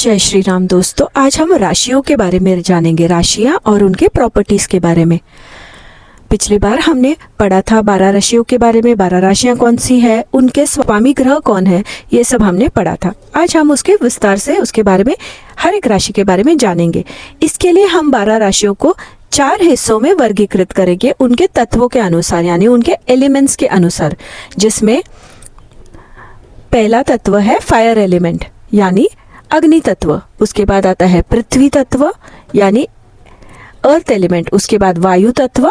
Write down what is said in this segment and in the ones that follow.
जय श्री राम दोस्तों, आज हम राशियों के बारे में जानेंगे, राशियां और उनके प्रॉपर्टीज के बारे में। पिछली बार हमने पढ़ा था 12 राशियों के बारे में, 12 राशियां कौन सी है, उनके स्वामी ग्रह कौन है, ये सब हमने पढ़ा था। आज हम उसके विस्तार से उसके बारे में, हर एक राशि के बारे में जानेंगे। इसके लिए हम 12 राशियों को 4 हिस्सों में वर्गीकृत करेंगे उनके तत्वों के अनुसार, यानी उनके एलिमेंट्स के अनुसार, जिसमें पहला तत्व है फायर एलिमेंट यानी अग्नि तत्व, उसके बाद आता है पृथ्वी तत्व यानी अर्थ एलिमेंट, उसके बाद वायु तत्व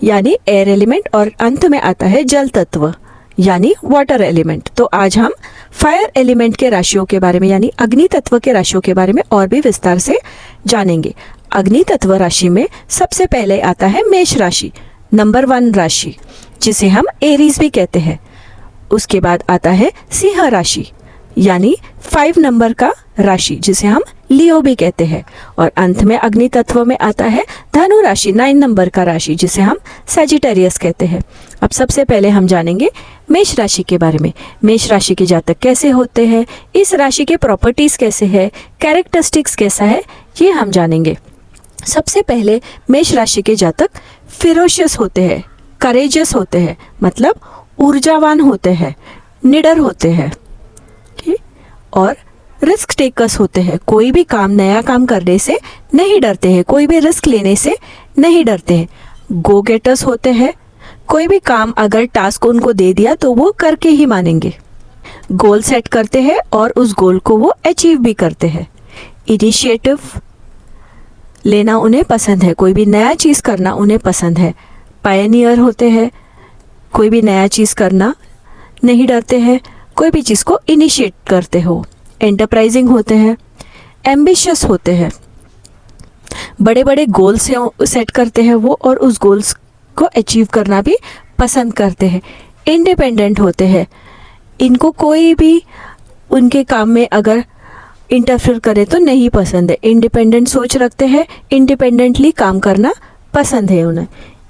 यानी एयर एलिमेंट, और अंत में आता है जल तत्व यानी वाटर एलिमेंट। तो आज हम फायर एलिमेंट के राशियों के बारे में यानी अग्नि तत्व के राशियों के बारे में और भी विस्तार से जानेंगे। अग्नि तत्व राशि में सबसे पहले आता है मेष राशि, नंबर 1 राशि, जिसे हम एरीज भी कहते हैं। उसके बाद आता है सिंह राशि यानी 5 नंबर का राशि, जिसे हम लियो भी कहते हैं। और अंत में अग्नि तत्व में आता है धनु राशि, 9 नंबर का राशि, जिसे हम सजिटेरियस कहते हैं। अब सबसे पहले हम जानेंगे मेष राशि के बारे में। मेष राशि के जातक कैसे होते हैं, इस राशि के प्रॉपर्टीज कैसे है, कैरेक्टरिस्टिक्स कैसा है, ये हम जानेंगे। सबसे पहले मेष राशि के जातक फिरोशियस होते हैं, करेजियस होते हैं, मतलब ऊर्जावान होते हैं, निडर होते हैं और रिस्क टेकर्स होते हैं। कोई भी काम, नया काम करने से नहीं डरते हैं, कोई भी रिस्क लेने से नहीं डरते हैं। गो गेटर्स होते हैं, कोई भी काम अगर टास्क उनको दे दिया तो वो करके ही मानेंगे। गोल सेट करते हैं और उस गोल को वो अचीव भी करते हैं। इनिशिएटिव लेना उन्हें पसंद है, कोई भी नया चीज़ करना उन्हें पसंद है। पायनियर होते हैं, कोई भी नया चीज़ करना नहीं डरते हैं, कोई भी चीज़ को इनिशिएट करते हो। एंटरप्राइजिंग होते हैं, एम्बिशियस होते हैं, बड़े बड़े गोल्स सेट करते हैं वो, और उस गोल्स को अचीव करना भी पसंद करते हैं। इंडिपेंडेंट होते हैं, इनको कोई भी उनके काम में अगर इंटरफेयर करे तो नहीं पसंद है। इंडिपेंडेंट सोच रखते हैं, इंडिपेंडेंटली काम करना पसंद है उन्हें।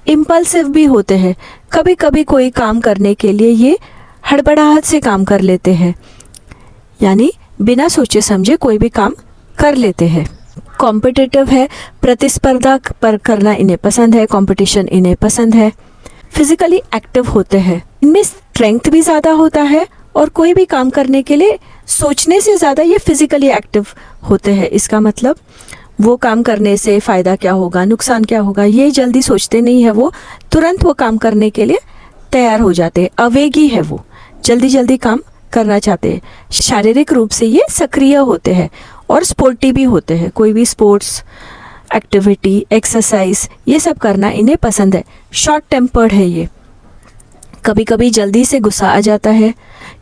इम्पल्सिव भी होते हैं, कभी कभी कोई काम करने के लिए ये हड़बड़ाहट से काम कर लेते हैं, यानी बिना सोचे समझे कोई भी काम कर लेते हैं। कॉम्पिटिटिव है, प्रतिस्पर्धा पर करना इन्हें पसंद है, कंपटीशन इन्हें पसंद है। फिजिकली एक्टिव होते हैं, इनमें स्ट्रेंथ भी ज़्यादा होता है और कोई भी काम करने के लिए सोचने से ज़्यादा ये फिजिकली एक्टिव होते हैं। इसका मतलब वो काम करने से फ़ायदा क्या होगा, नुकसान क्या होगा, ये जल्दी सोचते नहीं है, वो तुरंत वो काम करने के लिए तैयार हो जाते हैं। आवेगी है वो, जल्दी जल्दी काम करना चाहते हैं। शारीरिक रूप से ये सक्रिय होते हैं और स्पोर्टी भी होते हैं, कोई भी स्पोर्ट्स एक्टिविटी, एक्सरसाइज, ये सब करना इन्हें पसंद है। शॉर्ट टेम्पर्ड है ये, कभी कभी जल्दी से गुस्सा आ जाता है,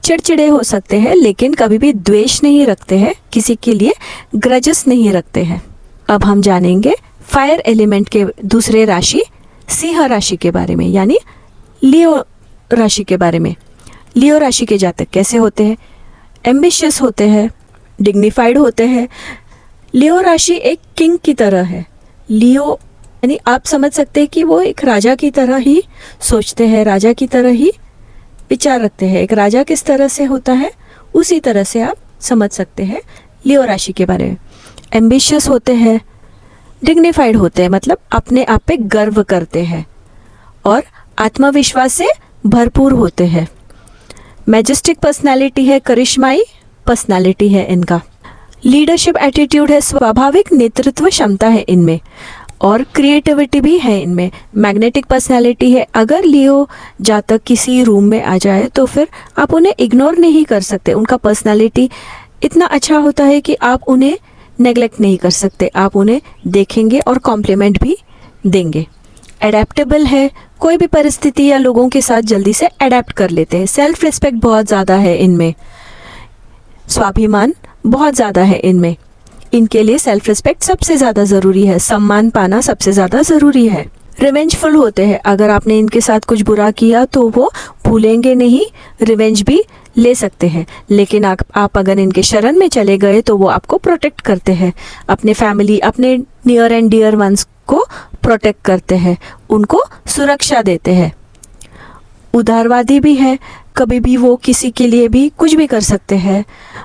चिड़चिड़े हो सकते हैं, लेकिन कभी भी द्वेष नहीं रखते हैं, किसी के लिए ग्रजेस नहीं रखते हैं। अब हम जानेंगे फायर एलिमेंट के दूसरे राशि सिंह राशि के बारे में, यानी लियो राशि के बारे में। लियो राशि के जातक कैसे होते हैं, एम्बिशियस होते हैं, डिग्निफाइड होते हैं। लियो राशि एक किंग की तरह है। लियो यानी आप समझ सकते हैं कि वो एक राजा की तरह ही सोचते हैं, राजा की तरह ही विचार रखते हैं। एक राजा किस तरह से होता है, उसी तरह से आप समझ सकते हैं लियो राशि के बारे में। एम्बिशियस होते हैं, डिग्निफाइड होते हैं, मतलब अपने आप पे गर्व करते हैं और आत्मविश्वास से भरपूर होते हैं। मैजेस्टिक पर्सनालिटी है, करिश्माई पर्सनालिटी है इनका। लीडरशिप एटीट्यूड है, स्वाभाविक नेतृत्व क्षमता है इनमें, और क्रिएटिविटी भी है इनमें। मैग्नेटिक पर्सनालिटी है। अगर लियो जातक किसी रूम में आ जाए तो फिर आप उन्हें इग्नोर नहीं कर सकते। उनका पर्सनालिटी इतना अच्छा होता है कि आप उन्हें नेग्लेक्ट नहीं कर सकते, आप उन्हें देखेंगे और कॉम्प्लीमेंट भी देंगे। एडेप्टेबल है, कोई भी परिस्थिति या लोगों के साथ जल्दी से अडेप्ट कर लेते हैं। सेल्फ रिस्पेक्ट बहुत ज़्यादा है इनमें, स्वाभिमान बहुत ज़्यादा है इनमें। इनके लिए सेल्फ रिस्पेक्ट सबसे ज़्यादा ज़रूरी है, सम्मान पाना सबसे ज़्यादा ज़रूरी है। रिवेंजफुल होते हैं, अगर आपने इनके साथ कुछ बुरा किया तो वो भूलेंगे नहीं, रिवेंज भी ले सकते हैं। लेकिन आप अगर इनके शरण में चले गए तो वो आपको प्रोटेक्ट करते हैं, अपने फैमिली, अपने नियर एंड डियर वंस को प्रोटेक्ट करते हैं, उनको सुरक्षा देते हैं। उदारवादी भी है, कभी भी वो किसी के लिए भी कुछ भी कर सकते हैं।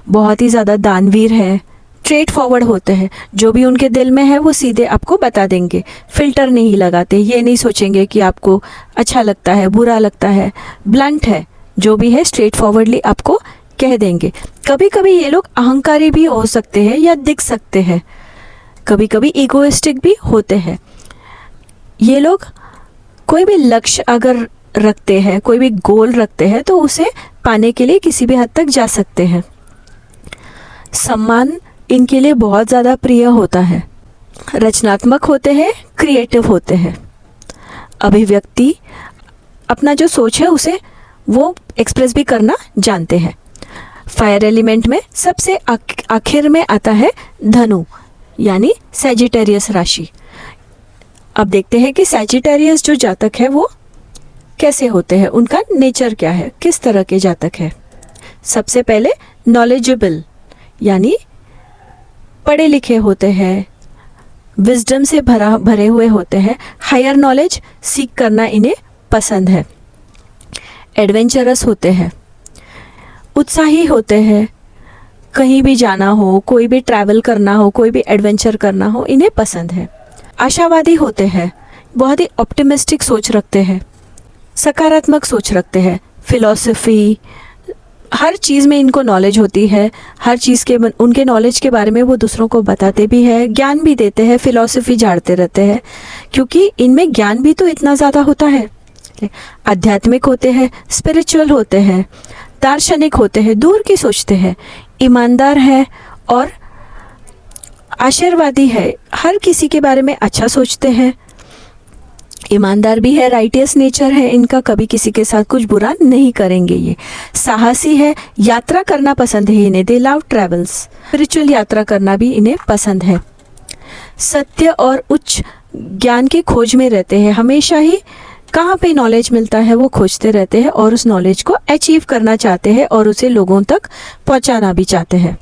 बहुत ही ज़्यादा दानवीर है, स्ट्रेट फॉरवर्ड होते हैं, जो भी उनके दिल में है वो सीधे आपको बता देंगे, फिल्टर नहीं लगाते, ये नहीं सोचेंगे कि आपको अच्छा लगता है बुरा लगता है, ब्लंट है, जो भी है स्ट्रेट फॉरवर्डली आपको कह देंगे। कभी कभी ये लोग अहंकारी भी हो सकते हैं या दिख सकते हैं, कभी कभी ईगोइस्टिक भी होते हैं। ये लोग कोई भी लक्ष्य अगर रखते हैं, कोई भी गोल रखते हैं, तो उसे पाने के लिए किसी भी हद तक जा सकते हैं। सम्मान इनके लिए बहुत ज़्यादा प्रिय होता है। रचनात्मक होते हैं, क्रिएटिव होते हैं। अभिव्यक्ति, अपना जो सोच है उसे वो एक्सप्रेस भी करना जानते हैं। फायर एलिमेंट में सबसे आखिर में आता है धनु यानी सैजिटेरियस राशि। अब देखते हैं कि सैजिटेरियस जो जातक है वो कैसे होते हैं, उनका नेचर क्या है, किस तरह के जातक है। सबसे पहले नॉलेजेबल यानी पढ़े लिखे होते हैं, विजडम से भरे हुए होते हैं, हायर नॉलेज सीख करना इन्हें पसंद है। एडवेंचरस होते हैं, उत्साही होते हैं, कहीं भी जाना हो, कोई भी ट्रैवल करना हो, कोई भी एडवेंचर करना हो, इन्हें पसंद है। आशावादी होते हैं, बहुत ही ऑप्टिमिस्टिक सोच रखते हैं, सकारात्मक सोच रखते हैं। फिलॉसफी, हर चीज़ में इनको नॉलेज होती है, हर चीज़ के उनके नॉलेज के बारे में वो दूसरों को बताते भी हैं, ज्ञान भी देते हैं, फिलॉसफी झाड़ते रहते हैं, क्योंकि इनमें ज्ञान भी तो इतना ज़्यादा होता है। आध्यात्मिक होते हैं, स्पिरिचुअल होते हैं, दार्शनिक होते हैं, दूर की सोचते हैं, ईमानदार है और आशीर्वादी है, हर किसी के बारे में अच्छा सोचते हैं। ईमानदार भी है, राइटियस नेचर है इनका, कभी किसी के साथ कुछ बुरा नहीं करेंगे। ये साहसी है, यात्रा करना पसंद है इन्हें, दे लव ट्रैवल्स, स्पिरिचुअल यात्रा करना भी इन्हें पसंद है। सत्य और उच्च ज्ञान की खोज में रहते हैं, हमेशा ही कहाँ पे नॉलेज मिलता है वो खोजते रहते हैं और उस नॉलेज को अचीव करना चाहते हैं और उसे लोगों तक पहुँचाना भी चाहते हैं।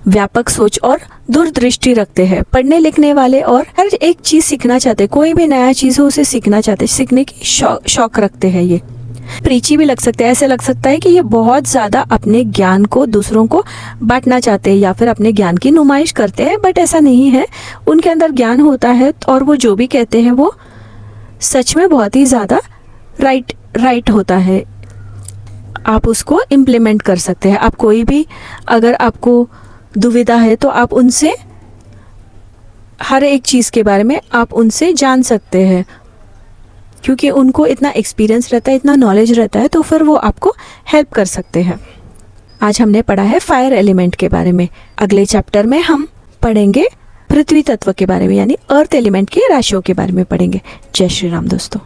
व्यापक सोच और दूरदृष्टि रखते हैं, पढ़ने लिखने वाले और हर एक चीज़ सीखना चाहते हैं, कोई भी नया चीज़ हो उसे सीखना चाहते हैं, सीखने की शौक रखते हैं। ये प्रीची भी लग सकते हैं, ऐसे लग सकता है कि ये बहुत ज़्यादा अपने ज्ञान को दूसरों को बांटना चाहते हैं या फिर अपने ज्ञान की नुमाइश करते हैं, बट ऐसा नहीं है। उनके अंदर ज्ञान होता है और वो जो भी कहते हैं वो सच में बहुत ही ज़्यादा राइट होता है। आप उसको इम्प्लीमेंट कर सकते हैं। आप कोई भी अगर आपको दुविधा है तो आप उनसे हर एक चीज़ के बारे में आप उनसे जान सकते हैं, क्योंकि उनको इतना एक्सपीरियंस रहता है, इतना नॉलेज रहता है, तो फिर वो आपको हेल्प कर सकते हैं। आज हमने पढ़ा है फायर एलिमेंट के बारे में। अगले चैप्टर में हम पढ़ेंगे पृथ्वी तत्व के बारे में यानी अर्थ एलिमेंट की राशियों के बारे में पढ़ेंगे। जय श्री राम दोस्तों।